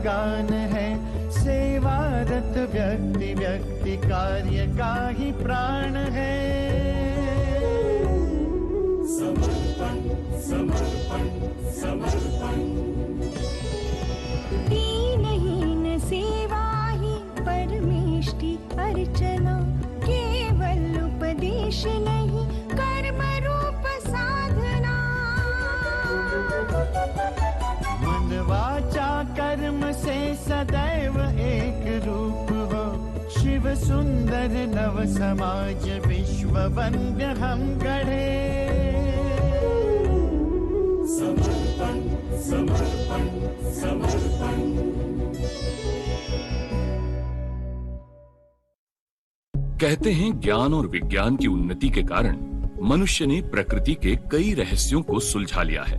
गान है, सेवारत व्यक्ति व्यक्ति कार्य का ही प्राण है। समर्पण समर्पण समर्पण, दीनहीन सेवा ही परमेष्टि अर्चना, केवल उपदेश नहीं कर्म रूप साधना। मन वाचा कर्म से सदैव एक रूप हो, शिव सुंदर नव समाज विश्व वंद्य हम गढ़े। समर्पण समर्पण समर्पण। कहते हैं ज्ञान और विज्ञान की उन्नति के कारण मनुष्य ने प्रकृति के कई रहस्यों को सुलझा लिया है,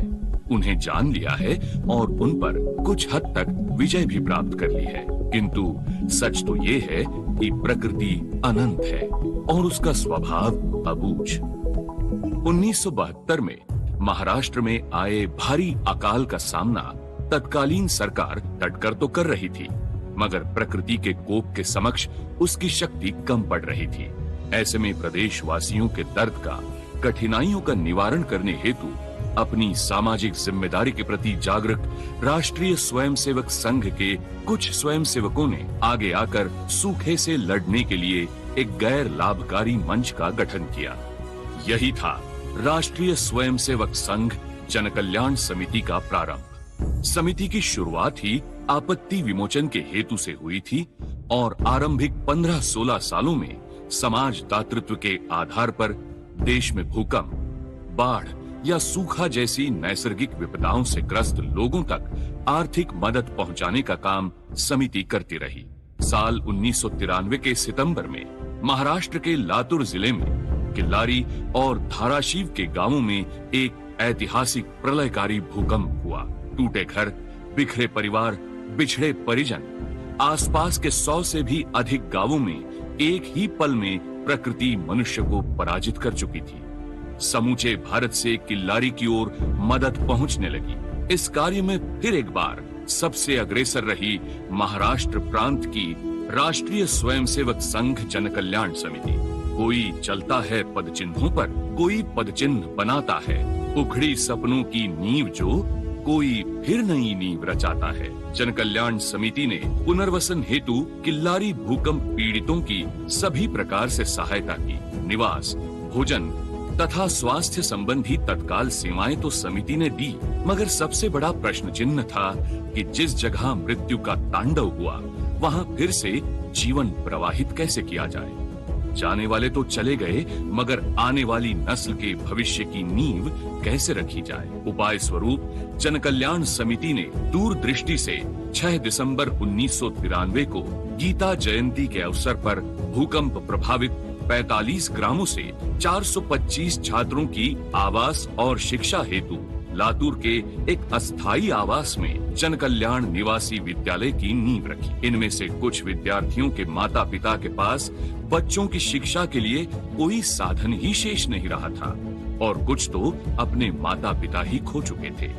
उन्हें जान लिया है और उन पर कुछ हद तक विजय भी प्राप्त कर ली है। किंतु सच तो ये है कि प्रकृति अनंत है और उसका स्वभाव अबूझ। 1972 में महाराष्ट्र में आए भारी अकाल का सामना तत्कालीन सरकार डटकर तो कर रही थी, मगर प्रकृति के कोप के समक्ष उसकी शक्ति कम पड़ रही थी। ऐसे में प्रदेशवासियों के दर्द का, कठिनाइयों का निवारण करने हेतु अपनी सामाजिक जिम्मेदारी के प्रति जागरूक राष्ट्रीय स्वयंसेवक संघ के कुछ स्वयंसेवकों ने आगे आकर सूखे से लड़ने के लिए एक गैर लाभकारी मंच का गठन किया। यही था राष्ट्रीय स्वयंसेवक संघ जनकल्याण समिति का प्रारंभ। समिति की शुरुआत ही आपत्ति विमोचन के हेतु से हुई थी और आरंभिक 15-16 सालों में समाज दातृत्व के आधार पर देश में भूकंप, बाढ़ या सूखा जैसी नैसर्गिक विपदाओं से ग्रस्त लोगों तक आर्थिक मदद पहुंचाने का काम समिति करती रही। साल 1993 के सितंबर में महाराष्ट्र के लातूर जिले में किल्लारी और धाराशिव के गांवों में एक ऐतिहासिक प्रलयकारी भूकंप हुआ। टूटे घर, बिखरे परिवार, बिछड़े परिजन, आसपास के 100 से भी अधिक गांवों में एक ही पल में प्रकृति मनुष्य को पराजित कर चुकी थी। समूचे भारत से किल्लारी की ओर मदद पहुंचने लगी। इस कार्य में फिर एक बार सबसे अग्रेसर रही महाराष्ट्र प्रांत की राष्ट्रीय स्वयंसेवक संघ जनकल्याण समिति। कोई चलता है पदचिन्हों पर, कोई पदचिन्ह बनाता है। उखड़ी सपनों की नींव जो, कोई फिर नई नींव रचाता है। जनकल्याण समिति ने पुनर्वसन हेतु किल्लारी भूकंप पीड़ितों की सभी प्रकार से सहायता की। निवास, भोजन तथा स्वास्थ्य संबंधी तत्काल सेवाएं तो समिति ने दी, मगर सबसे बड़ा प्रश्न चिन्ह था कि जिस जगह मृत्यु का तांडव हुआ वहां फिर से जीवन प्रवाहित कैसे किया जाए। जाने वाले तो चले गए, मगर आने वाली नस्ल के भविष्य की नींव कैसे रखी जाए। उपाय स्वरूप जनकल्याण समिति ने दूरदृष्टि से 6 दिसंबर 1993 को गीता जयंती के अवसर पर भूकंप प्रभावित 45 ग्रामों से 425 छात्रों की आवास और शिक्षा हेतु लातूर के एक अस्थायी आवास में जनकल्याण निवासी विद्यालय की नींव रखी। इनमें से कुछ विद्यार्थियों के माता पिता के पास बच्चों की शिक्षा के लिए कोई साधन ही शेष नहीं रहा था और कुछ तो अपने माता पिता ही खो चुके थे।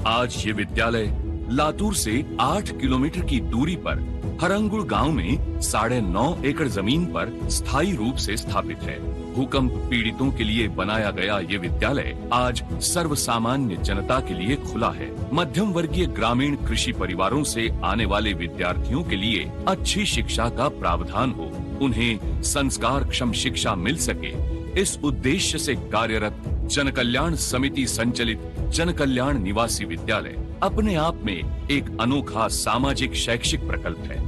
आज ये विद्यालय लातूर से 8 किलोमीटर की दूरी पर हरंगुड़ गांव में 9.5 एकड़ जमीन पर स्थायी रूप से स्थापित है। भूकंप पीड़ितों के लिए बनाया गया ये विद्यालय आज सर्वसामान्य जनता के लिए खुला है। मध्यम वर्गीय ग्रामीण कृषि परिवारों से आने वाले विद्यार्थियों के लिए अच्छी शिक्षा का प्रावधान हो, उन्हें संस्कार क्षम शिक्षा मिल सके, इस उद्देश्य से कार्यरत जनकल्याण समिति संचालित जनकल्याण निवासी विद्यालय अपने आप में एक अनोखा सामाजिक शैक्षिक प्रकल्प है।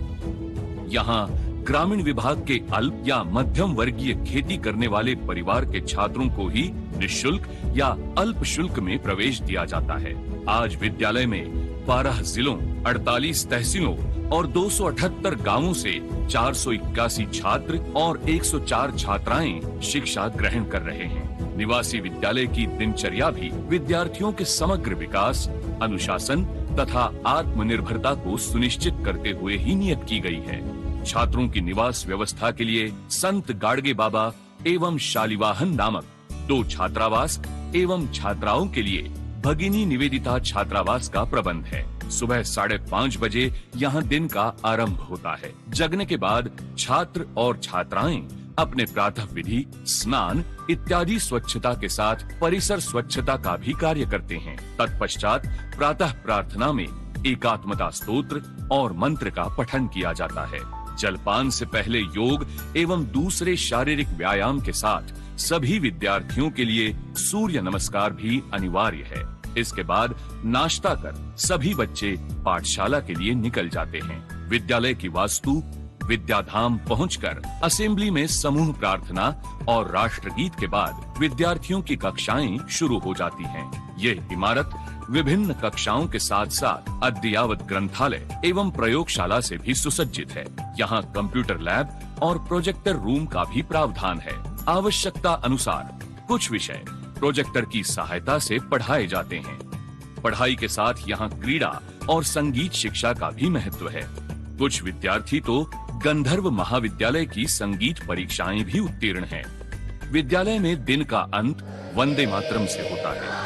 यहाँ ग्रामीण विभाग के अल्प या मध्यम वर्गीय खेती करने वाले परिवार के छात्रों को ही निःशुल्क या अल्प शुल्क में प्रवेश दिया जाता है। आज विद्यालय में 12 जिलों, 48 तहसीलों और 278 गांवों से 481 छात्र और 104 छात्राएं शिक्षा ग्रहण कर रहे हैं। निवासी विद्यालय की दिनचर्या भी विद्यार्थियों के समग्र विकास, अनुशासन तथा आत्मनिर्भरता को सुनिश्चित करते हुए ही नियत की गई है। छात्रों की निवास व्यवस्था के लिए संत गाड़गे बाबा एवं शालिवाहन नामक 2 छात्रावास एवं छात्राओं के लिए भगिनी निवेदिता छात्रावास का प्रबंध है। सुबह 5:30 बजे यहाँ दिन का आरंभ होता है। जगने के बाद छात्र और छात्राएं अपने प्रातः विधि, स्नान इत्यादि स्वच्छता के साथ परिसर स्वच्छता का भी कार्य करते हैं। तत्पश्चात प्रातः प्रार्थना में एकात्मता स्तोत्र और मंत्र का पठन किया जाता है। जलपान से पहले योग एवं दूसरे शारीरिक व्यायाम के साथ सभी विद्यार्थियों के लिए सूर्य नमस्कार भी अनिवार्य है। इसके बाद नाश्ता कर सभी बच्चे पाठशाला के लिए निकल जाते हैं। विद्यालय की वास्तु विद्याधाम पहुंचकर असेंबली में समूह प्रार्थना और राष्ट्रगीत के बाद विद्यार्थियों की कक्षाएं शुरू हो जाती हैं। ये इमारत विभिन्न कक्षाओं के साथ साथ अद्ययावत ग्रंथालय एवं प्रयोगशाला से भी सुसज्जित है। यहाँ कंप्यूटर लैब और प्रोजेक्टर रूम का भी प्रावधान है। आवश्यकता अनुसार कुछ विषय प्रोजेक्टर की सहायता से पढ़ाए जाते हैं। पढ़ाई के साथ यहाँ क्रीड़ा और संगीत शिक्षा का भी महत्व है। कुछ विद्यार्थी तो गंधर्व महाविद्यालय की संगीत परीक्षाएं भी उत्तीर्ण हैं। विद्यालय में दिन का अंत वंदे मातरम से होता है।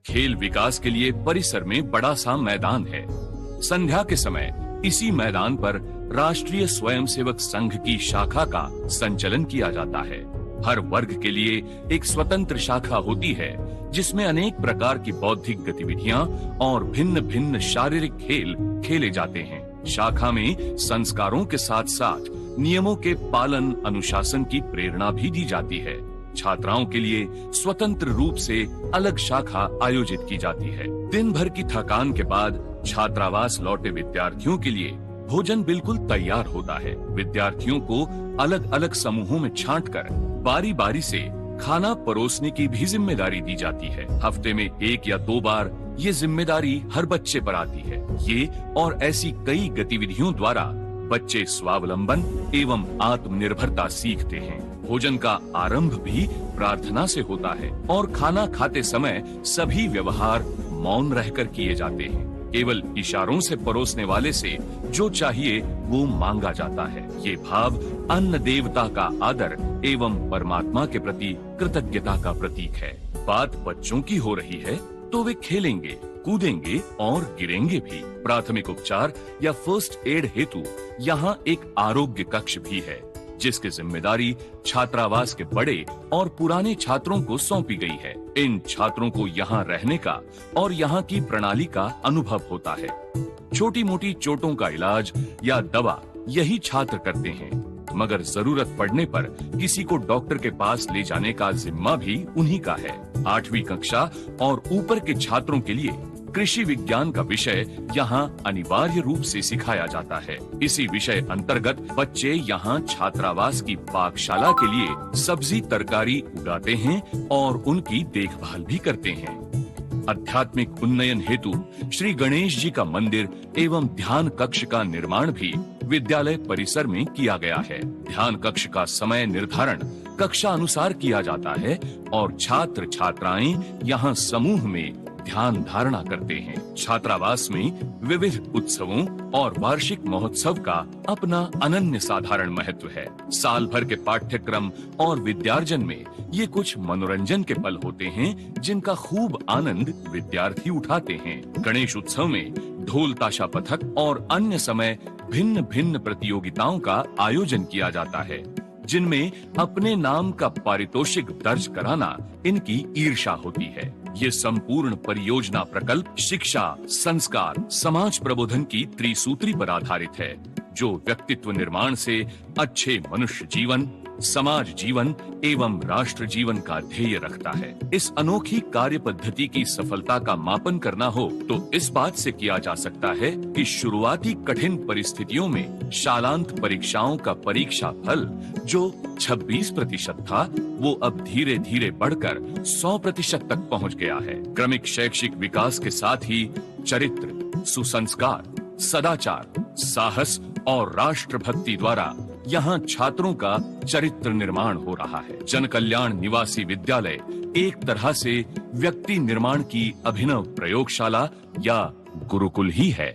खेल विकास के लिए परिसर में बड़ा सा मैदान है। संध्या के समय इसी मैदान पर राष्ट्रीय स्वयंसेवक संघ की शाखा का संचालन किया जाता है। हर वर्ग के लिए एक स्वतंत्र शाखा होती है जिसमें अनेक प्रकार की बौद्धिक गतिविधियां और भिन्न भिन्न शारीरिक खेल खेले जाते हैं। शाखा में संस्कारों के साथ साथ नियमों के पालन अनुशासन की प्रेरणा भी दी जाती है। छात्राओं के लिए स्वतंत्र रूप से अलग शाखा आयोजित की जाती है। दिन भर की थकान के बाद छात्रावास लौटे विद्यार्थियों के लिए भोजन बिल्कुल तैयार होता है। विद्यार्थियों को अलग अलग समूहों में छांटकर बारी बारी से खाना परोसने की भी जिम्मेदारी दी जाती है। हफ्ते में 1 या 2 बार ये जिम्मेदारी हर बच्चे पर आती है। ये और ऐसी कई गतिविधियों द्वारा बच्चे स्वावलंबन एवं आत्मनिर्भरता सीखते हैं। भोजन का आरंभ भी प्रार्थना से होता है और खाना खाते समय सभी व्यवहार मौन रहकर किए जाते हैं। केवल इशारों से परोसने वाले से जो चाहिए वो मांगा जाता है। ये भाव अन्न देवता का आदर एवं परमात्मा के प्रति कृतज्ञता का प्रतीक है। बात बच्चों की हो रही है तो वे खेलेंगे, कूदेंगे और गिरेंगे भी। प्राथमिक उपचार या फर्स्ट एड हेतु यहाँ एक आरोग्य कक्ष भी है जिसकी जिम्मेदारी छात्रावास के बड़े और पुराने छात्रों को सौंपी गई है। इन छात्रों को यहाँ रहने का और यहाँ की प्रणाली का अनुभव होता है। छोटी मोटी चोटों का इलाज या दवा यही छात्र करते हैं, मगर जरूरत पड़ने पर किसी को डॉक्टर के पास ले जाने का जिम्मा भी उन्हीं का है। 8वीं कक्षा और ऊपर के छात्रों के लिए कृषि विज्ञान का विषय यहाँ अनिवार्य रूप से सिखाया जाता है। इसी विषय अंतर्गत बच्चे यहाँ छात्रावास की पाकशाला के लिए सब्जी तरकारी उगाते हैं और उनकी देखभाल भी करते हैं। आध्यात्मिक उन्नयन हेतु श्री गणेश जी का मंदिर एवं ध्यान कक्ष का निर्माण भी विद्यालय परिसर में किया गया है। ध्यान कक्ष का समय निर्धारण कक्षा अनुसार किया जाता है और छात्र छात्राएं यहाँ समूह में ध्यान धारणा करते हैं। छात्रावास में विविध उत्सवों और वार्षिक महोत्सव का अपना अनन्य साधारण महत्व है। साल भर के पाठ्यक्रम और विद्यार्जन में ये कुछ मनोरंजन के पल होते हैं जिनका खूब आनंद विद्यार्थी उठाते हैं। गणेश उत्सव में ढोल ताशा पथक और अन्य समय भिन्न भिन्न प्रतियोगिताओं का आयोजन किया जाता है जिनमें अपने नाम का पारितोषिक दर्ज कराना इनकी ईर्षा होती है। ये संपूर्ण परियोजना प्रकल्प शिक्षा, संस्कार, समाज प्रबोधन की त्रिसूत्री पर आधारित है जो व्यक्तित्व निर्माण से अच्छे मनुष्य जीवन, समाज जीवन एवं राष्ट्र जीवन का ध्येय रखता है। इस अनोखी कार्य पद्धति की सफलता का मापन करना हो तो इस बात से किया जा सकता है कि शुरुआती कठिन परिस्थितियों में शालांत परीक्षाओं का परीक्षा फल जो 26% था वो अब धीरे धीरे बढ़कर 100% तक पहुंच गया है। क्रमिक शैक्षिक विकास के साथ ही चरित्र, सुसंस्कार, सदाचार, साहस और राष्ट्रभक्ति द्वारा यहाँ छात्रों का चरित्र निर्माण हो रहा है। जन कल्याण निवासी विद्यालय एक तरह से व्यक्ति निर्माण की अभिनव प्रयोगशाला या गुरुकुल ही है।